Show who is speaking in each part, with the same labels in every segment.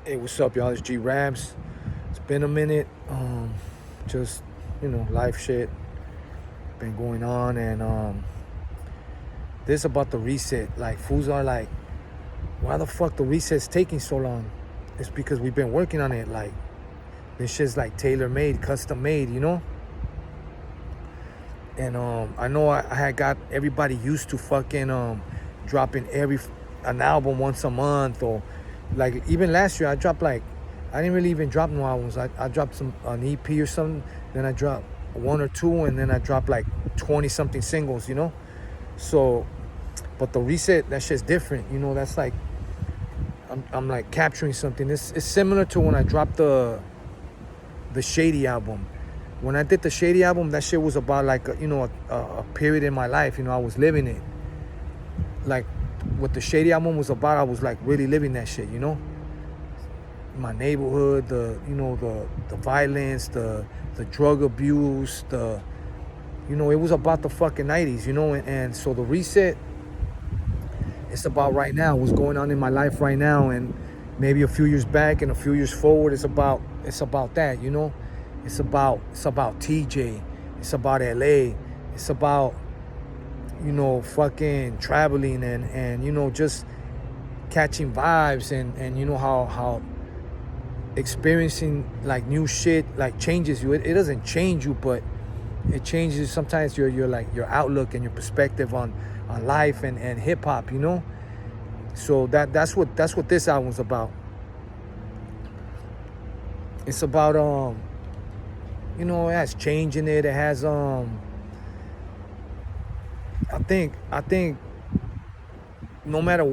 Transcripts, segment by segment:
Speaker 1: Hey, what's up, y'all? It's G Rabs. It's been a minute. Just life shit been going on, and this about the reset. Like, fools are like, why the fuck the reset's taking so long? It's because we've been working on it. Like, this shit's like tailor made, custom made, And I know I had got everybody used to fucking dropping an album once a month, or like even last year I dropped like, I didn't really even drop no albums. I dropped an EP or something, then I dropped one or two, and then I dropped like 20 something singles, So, but the reset, that shit's different, That's like, I'm like capturing something. It's similar to when I dropped the Shady album. When I did the Shady album, that shit was about like a period in my life. I was living it. Like what the Shady album was about, I was like really living that shit. My neighborhood, the violence, the drug abuse, it was about the fucking 90s. And so the reset, it's about right now, what's going on in my life right now, and maybe a few years back and a few years forward. It's about that. It's about TJ. It's about LA. It's about, fucking traveling and just catching vibes and how experiencing like new shit like changes you. It doesn't change you, but it changes sometimes your like your outlook and your perspective on life and hip hop, So that's what this album's about. It's about it has change in it. It has I think no matter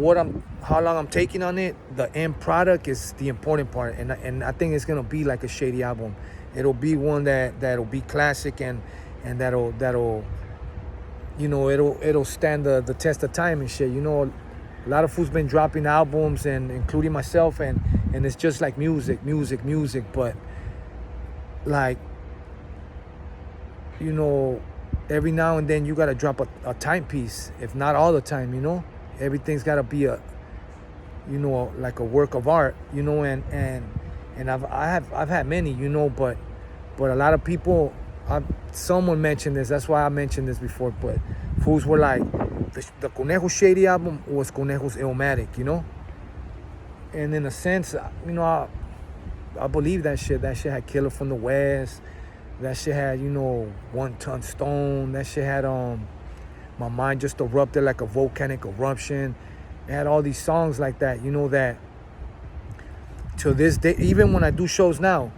Speaker 1: how long I'm taking on it, the end product is the important part, and I think it's gonna be like a Shady album. It'll be one that'll be classic and that'll it'll stand the test of time and shit. A lot of fools been dropping albums, and including myself, and it's just like music, but like every now and then you gotta drop a timepiece, if not all the time. Everything's gotta be like a work of art, and I've had many, but a lot of people, someone mentioned this, that's why I mentioned this before, but fools were like, the Conejo Shady album was Conejo's Illmatic, and in a sense, I believe that shit had Killer from the West, that shit had 1 Ton Stone, that shit had My Mind Just Erupted Like a Volcanic Eruption. It had all these songs like that, that to this day, even when I do shows now,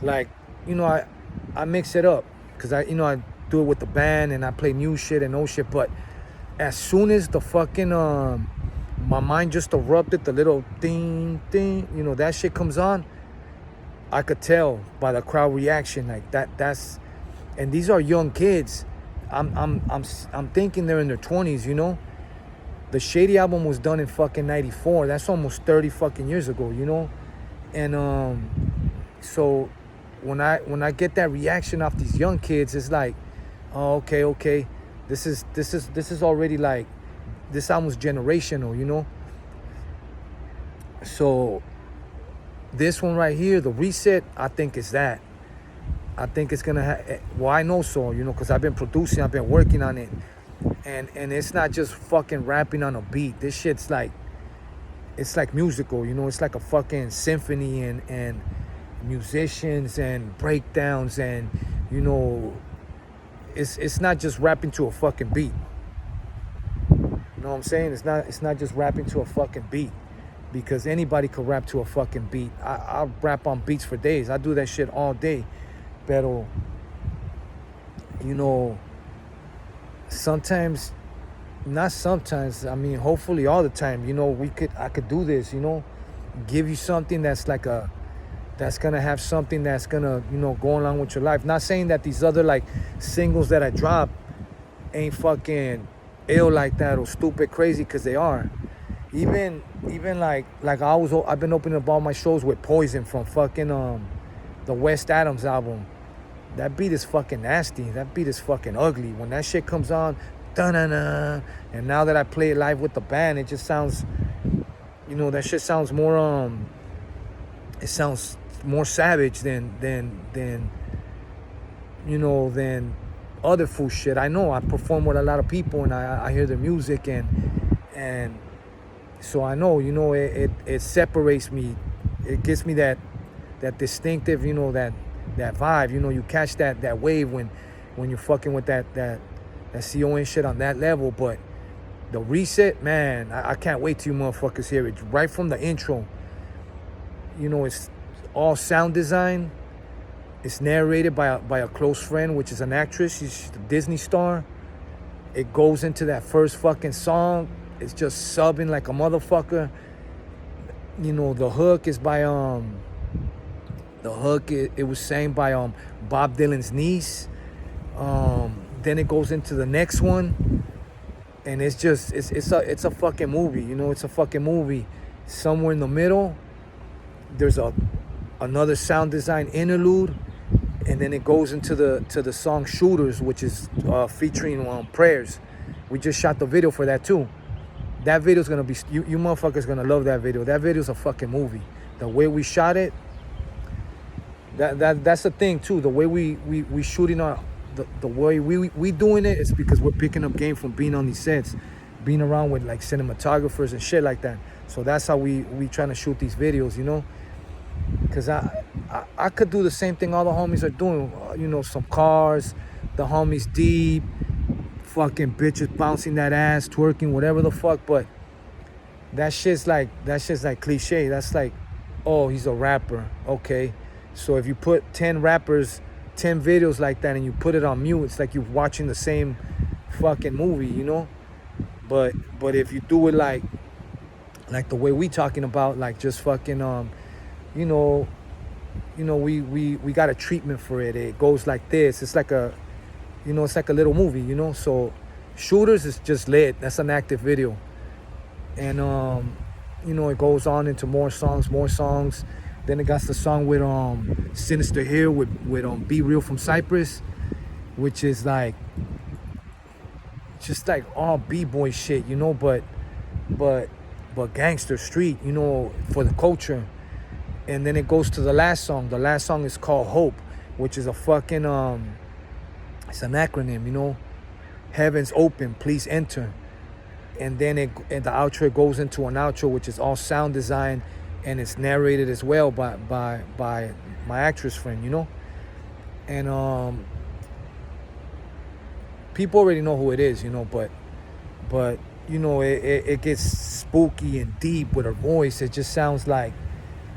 Speaker 1: like, I mix it up, because I do it with the band, and I play new shit and old shit, but as soon as the fucking My Mind Just Erupted, the little ding, that shit comes on, I could tell by the crowd reaction, like that's, and these are young kids. I'm thinking they're in their 20s, The Shady album was done in fucking 94. That's almost 30 fucking years ago, And so when I get that reaction off these young kids, it's like, oh, okay. This is already like, this album's generational, So this one right here, the reset, I think is that. I think it's gonna I know so, because I've been producing, I've been working on it, and it's not just fucking rapping on a beat. This shit's like, it's like musical, it's like a fucking symphony, and musicians and breakdowns, and it's not just rapping to a fucking beat. You know what I'm saying? It's not just rapping to a fucking beat, because anybody could rap to a fucking beat. I rap on beats for days. I do that shit all day. Pero, sometimes, not sometimes, I mean, hopefully all the time, I could do this, give you something that's like that's gonna have something that's gonna, go along with your life. Not saying that these other like singles that I drop ain't fucking ill like that or stupid crazy, because they are. Even like I've been opening up all my shows with Poison from fucking the West Adams album. That beat is fucking nasty. That beat is fucking ugly. When that shit comes on, da-na-na, and now that I play it live with the band, it just sounds, that shit sounds more it sounds more savage than you know, than other fool shit. I know I perform with a lot of people and I hear their music and so I know, you know, it separates me. It gives me that distinctive, you know, that vibe. You know, you catch that wave when you're fucking with that CON shit on that level. But the reset, man, I can't wait till you motherfuckers hear it. Right from the intro, you know, it's all sound design. It's narrated by a close friend, which is an actress. She's a Disney star. It goes into that first fucking song. It's just subbing like a motherfucker. You know, the hook is by it was sang by Bob Dylan's niece. Then it goes into the next one, and it's just it's a fucking movie. You know, it's a fucking movie. Somewhere in the middle, there's another sound design interlude, and then it goes into the song Shooters, which is featuring Prayers. We just shot the video for that too. That video's gonna be, you motherfuckers gonna love that video. That video's a fucking movie. The way we shot it, that's the thing too. The way we shooting the way we doing it is because we're picking up game from being on these sets, being around with like cinematographers and shit like that. So that's how we trying to shoot these videos, you know. Cause I could do the same thing all the homies are doing. You know, some cars, the homies deep, fucking bitches bouncing that ass, twerking, whatever the fuck. But that shit's like cliche. That's like, oh, he's a rapper. Okay. So if you put 10 rappers, 10 videos like that and you put it on mute, it's like you're watching the same fucking movie, you know? But if you do it like the way we talking about, like just fucking you know, we got a treatment for it. It goes like this. It's like it's like a little movie, you know? So Shooters is just lit. That's an active video. And you know, it goes on into more songs. Then it got the song with Sinister Hill with Be Real from Cyprus, which is like just like all B-boy shit, you know, but gangster street, you know, for the culture. And then it goes to the last song. The last song is called Hope, which is a fucking it's an acronym, you know. Heaven's open, please enter. And then the outro goes into an outro which is all sound design, and it's narrated as well by my actress friend, you know. And people already know who it is, you know, but you know, it gets spooky and deep with her voice. It just sounds like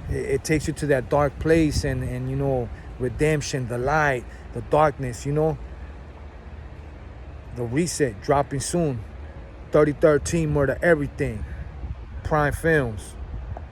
Speaker 1: it takes you to that dark place and you know, redemption, the light, the darkness, you know. The reset dropping soon. 3013 Murder Everything. Prime Films.